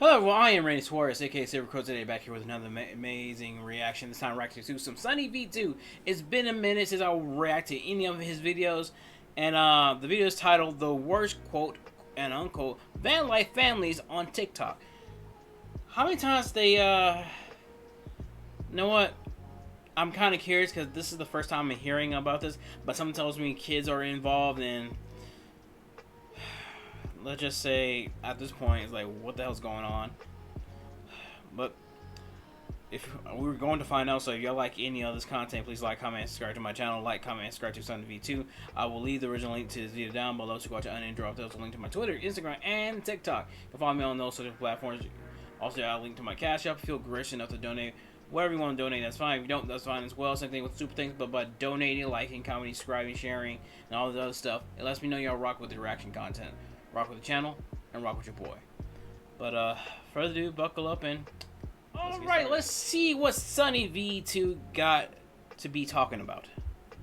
Hello, well, I am Randy Suarez, aka Silva today, back here with another amazing reaction. This time, reacting to some SunnyV2. It's been a minute since I react to any of his videos, and the video is titled "The Worst Quote and Unquote Van Life Families on TikTok." How many times they, you know what? I'm kind of curious because this is the first time I'm hearing about this, but someone tells me kids are involved, and let's just say at this point it's like, what the hell's going on? But if we were going to find out, so if y'all like any of this content, please like, comment, subscribe to my channel, like, comment, subscribe to SunnyV2. I will leave the original link to this video down below, so go to uninterrupted. There's a link to my Twitter, Instagram, and TikTok. You can follow me on those social platforms. Also, I'll link to my Cashapp. If you feel gracious enough to donate, whatever you want to donate, that's fine. If you don't, that's fine as well. Same thing with super things, but by donating, liking, commenting, subscribing, sharing, and all the other stuff, it lets me know y'all rock with the reaction content, rock with the channel, and rock with your boy. But further ado, buckle up and alright, let's see what SunnyV2 got to be talking about.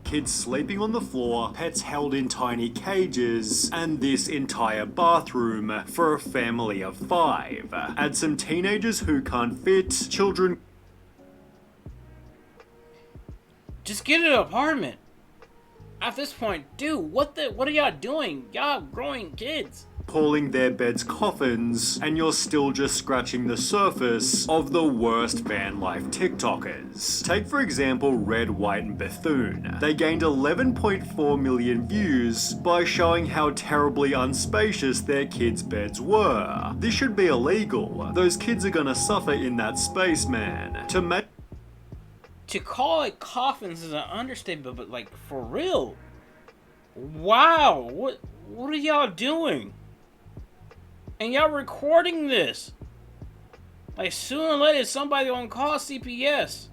Kids sleeping on the floor, pets held in tiny cages, and this entire bathroom for a family of 5. Add some teenagers who can't fit, children. Just get an apartment. At this point, dude, what are y'all doing? Y'all growing kids. Calling their beds coffins, and you're still just scratching the surface of the worst van life TikTokers. Take for example Red, White, and Bethune. They gained 11.4 million views by showing how terribly unspacious their kids' beds were. This should be illegal. Those kids are gonna suffer in that space, man. To call it coffins is an understatement, but like, for real. Wow, what are y'all doing? And y'all recording this. Like, sooner or later somebody gonna call CPS.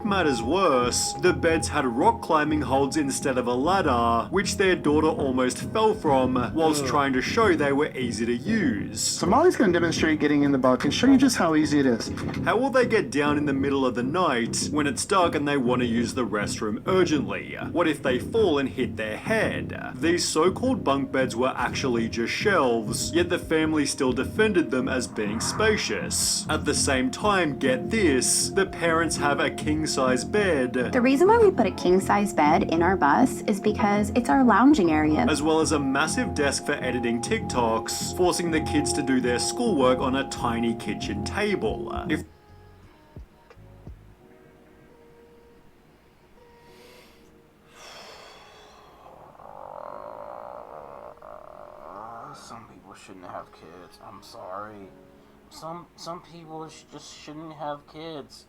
Matters worse, the beds had rock climbing holds instead of a ladder, which their daughter almost fell from whilst trying to show they were easy to use. So Molly's going to demonstrate getting in the bunk and show you just how easy it is. How will they get down in the middle of the night when it's dark and they want to use the restroom urgently? What if they fall and hit their head? These so-called bunk beds were actually just shelves, yet the family still defended them as being spacious. At the same time, get this, the parents have a king-size bed. The reason why we put a king-size bed in our bus is because it's our lounging area. As well as a massive desk for editing TikToks, forcing the kids to do their schoolwork on a tiny kitchen table. Some people shouldn't have kids. I'm sorry. Some people just shouldn't have kids.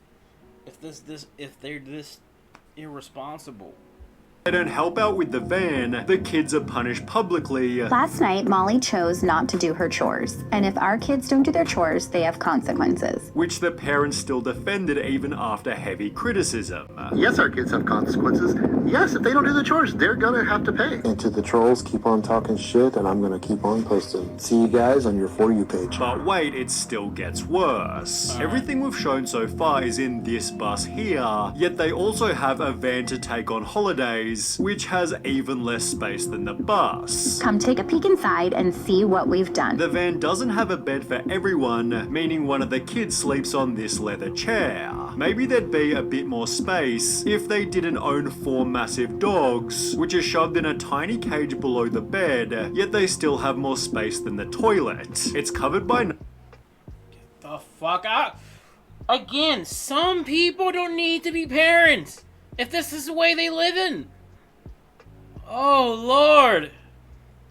If they're this irresponsible. They don't help out with the van, the kids are punished publicly. Last night, Molly chose not to do her chores, and if our kids don't do their chores, they have consequences. Which the parents still defended even after heavy criticism. Yes, our kids have consequences. Yes, if they don't do the chores, they're gonna have to pay. And to the trolls, keep on talking shit, and I'm gonna keep on posting. See you guys on your For You page. But wait, it still gets worse. Everything we've shown so far is in this bus here, yet they also have a van to take on holidays, which has even less space than the bus. Come take a peek inside and see what we've done. The van doesn't have a bed for everyone, meaning one of the kids sleeps on this leather chair. Maybe there'd be a bit more space if they didn't own 4 massive dogs, which are shoved in a tiny cage below the bed, yet they still have more space than the toilet. It's covered by Get the fuck out. Again, some people don't need to be parents if this is the way they live in. Oh, Lord.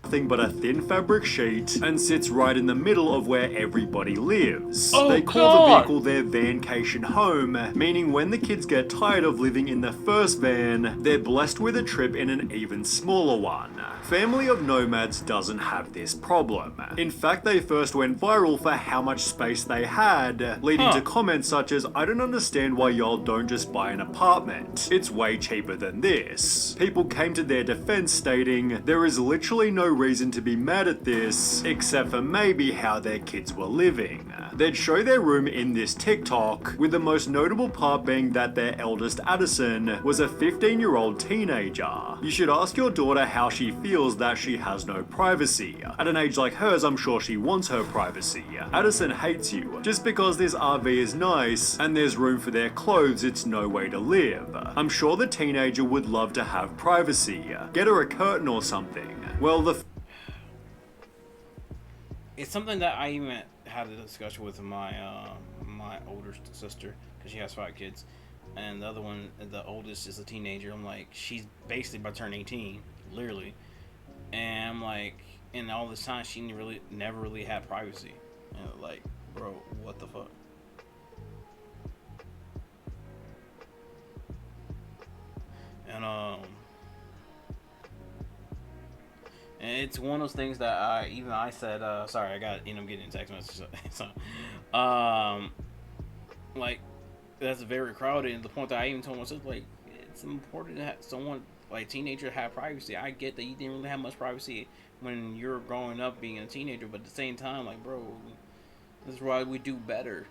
nothing but a thin fabric sheet and sits right in the middle of where everybody lives. Oh, they call the God. vehicle their vancation home, meaning when the kids get tired of living in the first van, they're blessed with a trip in an even smaller one. Family of Nomads doesn't have this problem. In fact, they first went viral for how much space they had, leading to comments such as, "I don't understand why y'all don't just buy an apartment. It's way cheaper than this." People came to their defense stating, "There is literally no reason to be mad at this, except for maybe how their kids were living. They'd show their room in this TikTok, with the most notable part being that their eldest Addison was a 15-year-old teenager. You should ask your daughter how she feels that she has no privacy. At an age like hers, I'm sure she wants her privacy. Addison hates you. Just because this RV is nice and there's room for their clothes, it's no way to live. I'm sure the teenager would love to have privacy. Get her a curtain or something. Well, it's something that I even had a discussion with my my older sister, because she has 5 kids, and the other one, the oldest, is a teenager. I'm like, she's basically about to turn 18, literally, and I'm like, in all this time she never really had privacy, and like, bro, what the fuck? And and it's one of those things that I said, sorry, I got, getting text messages. So, like, that's very crowded, and the point that I even told myself, like, it's important to have someone, like, teenager, have privacy. I get that you didn't really have much privacy when you're growing up being a teenager, but at the same time, like, bro, this is why we do better.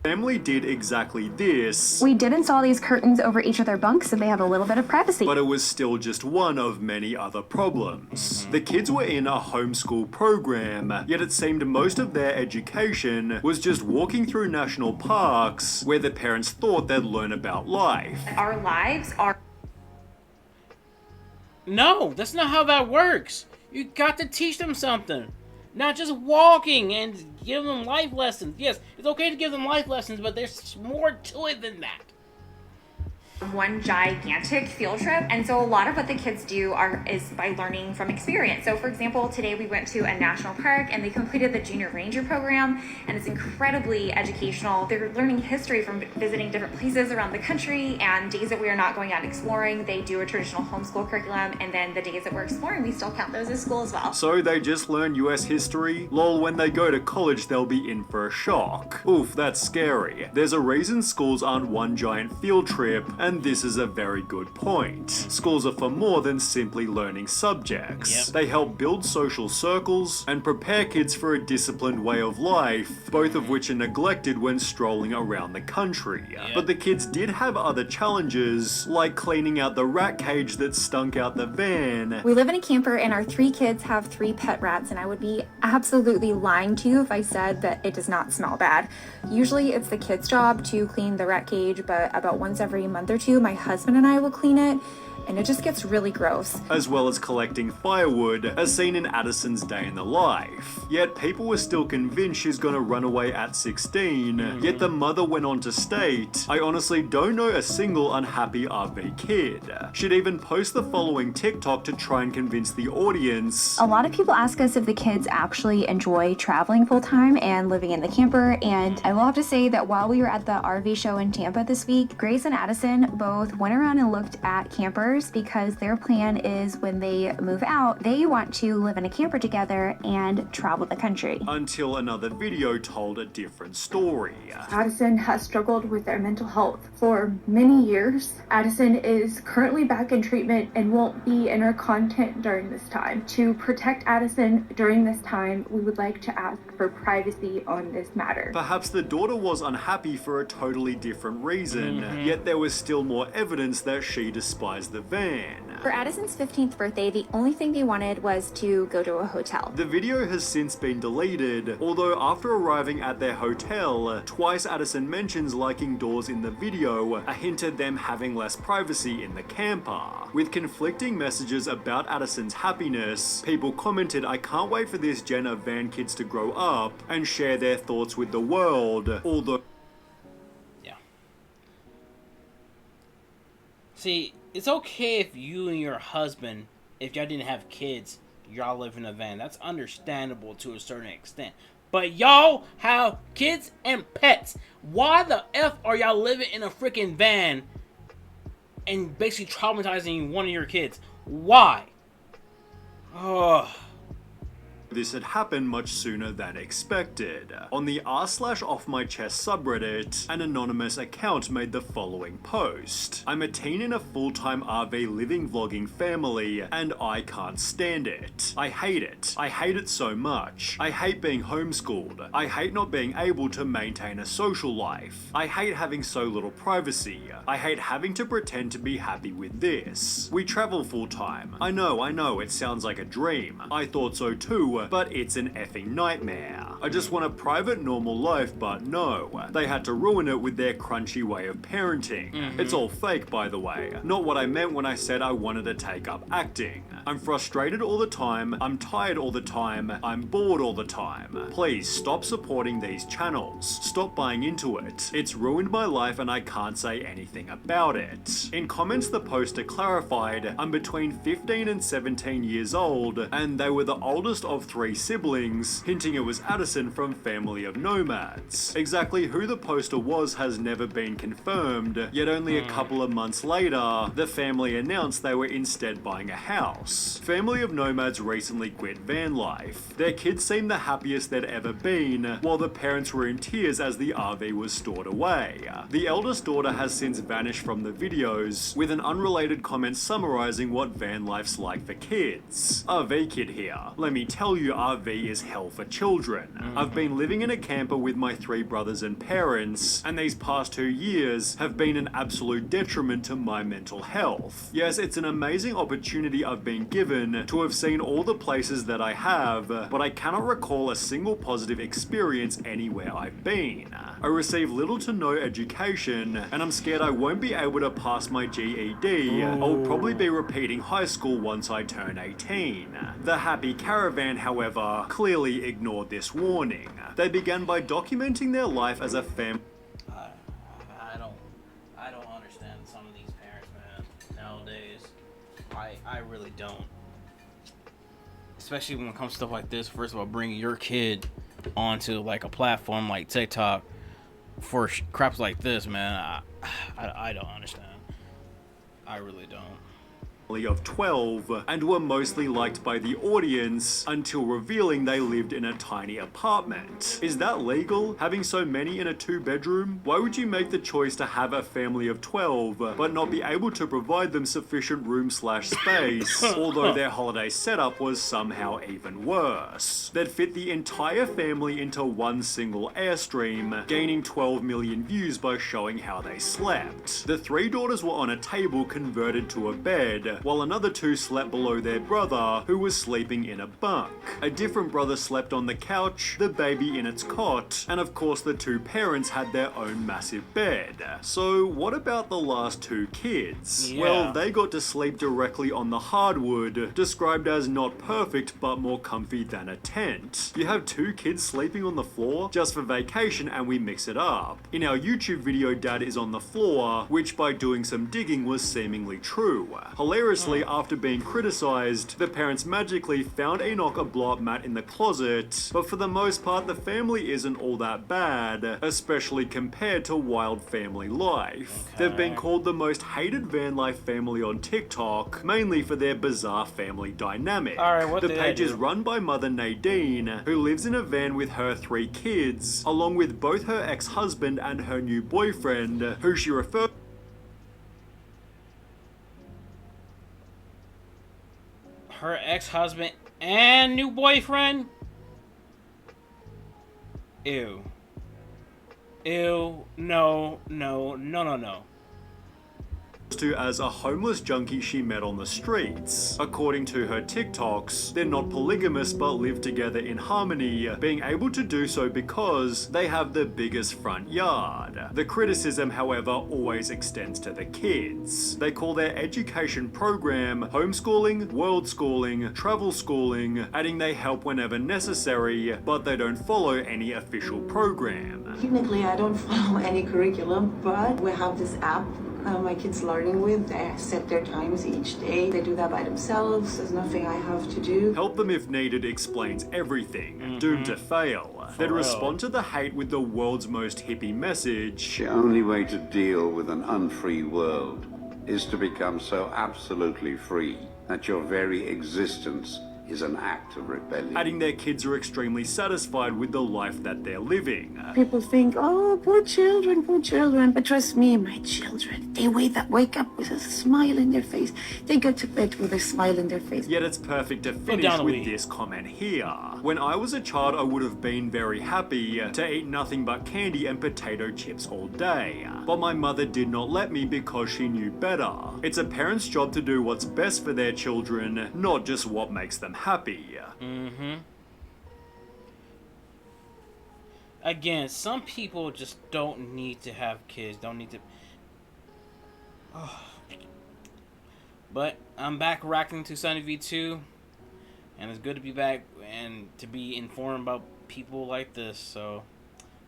family did exactly this. We did install these curtains over each of their bunks so they have a little bit of privacy. But it was still just one of many other problems. The kids were in a homeschool program, yet it seemed most of their education was just walking through national parks where the parents thought they'd learn about life. Our lives are... No, that's not how that works. You got to teach them something. Not just walking and give them life lessons. Yes, it's okay to give them life lessons, but there's more to it than that. One gigantic field trip, and so a lot of what the kids do is by learning from experience. So for example, today we went to a national park and they completed the junior ranger program, and it's incredibly educational. They're learning history from visiting different places around the country, and days that we are not going out exploring, they do a traditional homeschool curriculum, and then the days that we're exploring, we still count those as school as well. So they just learn US history? Lol, when they go to college they'll be in for a shock. Oof, that's scary. There's a reason schools aren't one giant field trip, and this is a very good point. Schools are for more than simply learning subjects. Yep. They help build social circles and prepare kids for a disciplined way of life, both of which are neglected when strolling around the country. Yep. But the kids did have other challenges, like cleaning out the rat cage that stunk out the van. We live in a camper and our 3 kids have 3 pet rats, and I would be absolutely lying to you if I said that it does not smell bad. Usually it's the kids' job to clean the rat cage, but about once every month or two, my husband and I will clean it, and it just gets really gross. As well as collecting firewood, as seen in Addison's day in the life. Yet people were still convinced she's gonna run away at 16, yet the mother went on to state, I honestly don't know a single unhappy RV kid. She'd even post the following TikTok to try and convince the audience. A lot of people ask us if the kids actually enjoy traveling full time and living in the camper, and I will have to say that while we were at the RV show in Tampa this week, Grace and Addison both went around and looked at campers, because their plan is when they move out, they want to live in a camper together and travel the country. Until another video told a different story. Addison has struggled with their mental health for many years. Addison is currently back in treatment and won't be in our content during this time. To protect Addison during this time, we would like to ask for privacy on this matter. Perhaps the daughter was unhappy for a totally different reason, yet there was still more evidence that she despised the van. For Addison's 15th birthday, the only thing they wanted was to go to a hotel. The video has since been deleted, although after arriving at their hotel, twice Addison mentions liking doors in the video, a hint at them having less privacy in the camper. With conflicting messages about Addison's happiness, people commented, I can't wait for this gen of van kids to grow up and share their thoughts with the world, although... Yeah. See, it's okay if you and your husband, if y'all didn't have kids, y'all live in a van. That's understandable to a certain extent. But y'all have kids and pets. Why the F are y'all living in a freaking van and basically traumatizing one of your kids? Why? Oh. this had happened much sooner than expected. On the r/offmychest subreddit, an anonymous account made the following post. I'm a teen in a full-time RV living vlogging family, and I can't stand it. I hate it. I hate it so much. I hate being homeschooled. I hate not being able to maintain a social life. I hate having so little privacy. I hate having to pretend to be happy with this. We travel full-time. I know, it sounds like a dream. I thought so too, but it's an effing nightmare. I just want a private, normal life, but no. They had to ruin it with their crunchy way of parenting. It's all fake, by the way. Not what I meant when I said I wanted to take up acting. I'm frustrated all the time, I'm tired all the time, I'm bored all the time. Please stop supporting these channels. Stop buying into it. It's ruined my life and I can't say anything about it. In comments, the poster clarified, I'm between 15 and 17 years old, and they were the oldest of 3 siblings, hinting it was Addison from Family of Nomads. Exactly who the poster was has never been confirmed, yet only a couple of months later, the family announced they were instead buying a house. Family of Nomads recently quit van life. Their kids seemed the happiest they'd ever been, while the parents were in tears as the RV was stored away. The eldest daughter has since vanished from the videos, with an unrelated comment summarizing what van life's like for kids. RV kid here. Let me tell you, RV is hell for children. I've been living in a camper with my 3 brothers and parents, and these past 2 years have been an absolute detriment to my mental health. Yes, it's an amazing opportunity I've been given to have seen all the places that I have, but I cannot recall a single positive experience anywhere I've been. I receive little to no education, and I'm scared I won't be able to pass my GED. I'll probably be repeating high school once I turn 18. The Happy Caravan, however, clearly ignored this warning. They began by documenting their life as a family. I don't understand some of these parents, man, nowadays. I really don't. Especially when it comes to stuff like this. First of all, bringing your kid onto like a platform like TikTok for craps like this, man. I don't understand. I really don't. Of 12 and were mostly liked by the audience until revealing they lived in a tiny apartment. Is that legal? Having so many in a 2-bedroom? Why would you make the choice to have a family of 12 but not be able to provide them sufficient room/space, although their holiday setup was somehow even worse? They'd fit the entire family into one single Airstream, gaining 12 million views by showing how they slept. The 3 daughters were on a table converted to a bed, while another 2 slept below their brother, who was sleeping in a bunk. A different brother slept on the couch, the baby in its cot, and of course the 2 parents had their own massive bed. So what about the last 2 kids? Yeah. Well, they got to sleep directly on the hardwood, described as not perfect but more comfy than a tent. You have 2 kids sleeping on the floor just for vacation and we mix it up. In our YouTube video, Dad is on the floor, which by doing some digging was seemingly true. Hilariously, after being criticized, the parents magically found Enoch a blow-up mat in the closet, but for the most part the family isn't all that bad, especially compared to wild family life. Okay. They've been called the most hated van life family on TikTok, mainly for their bizarre family dynamic. Alright, what the did page I is do? run by mother Nadine, who lives in a van with her 3 kids, along with both her ex-husband and her new boyfriend, who she refers Her ex-husband and new boyfriend? Ew. Ew. No. to as a homeless junkie she met on the streets. According to her TikToks, they're not polygamous but live together in harmony, being able to do so because they have the biggest front yard. The criticism, however, always extends to the kids. They call their education program homeschooling, world schooling, travel schooling, adding they help whenever necessary, but they don't follow any official program. Technically, I don't follow any curriculum, but we have this app my kids learning with. They set their times each day. They do that by themselves. There's nothing I have to do. Help them if needed explains everything, doomed to fail. They'd respond to the hate with the world's most hippie message. The only way to deal with an unfree world is to become so absolutely free that your very existence is an act of rebellion. adding their kids are extremely satisfied with the life that they're living. People think, oh, poor children, poor children. But trust me, my children, they wake up with a smile in their face. They go to bed with a smile in their face. Yet it's perfect to finish with this comment here. When I was a child, I would have been very happy to eat nothing but candy and potato chips all day. But my mother did not let me because she knew better. It's a parent's job to do what's best for their children, not just what makes them happy. Again, some people just don't need to have kids, don't need to... But I'm back rocking to SunnyV2, and it's good to be back and to be informed about people like this. So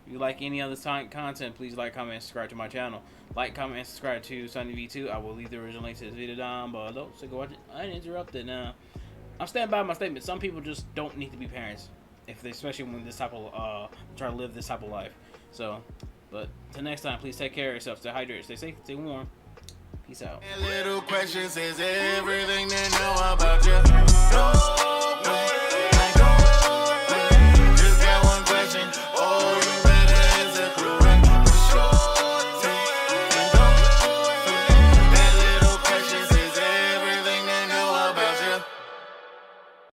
if you like any other content, please like, comment, and subscribe to my channel. Like, comment, and subscribe to SunnyV2. I will leave the original link to this video down below, so go watch it uninterrupted. Now, I'm standing by my statement. Some people just don't need to be parents, especially when this type of try to live this type of life. So, but till next time, please take care of yourself, stay hydrated, stay safe, stay warm. Peace out. Little questions is everything they know about you.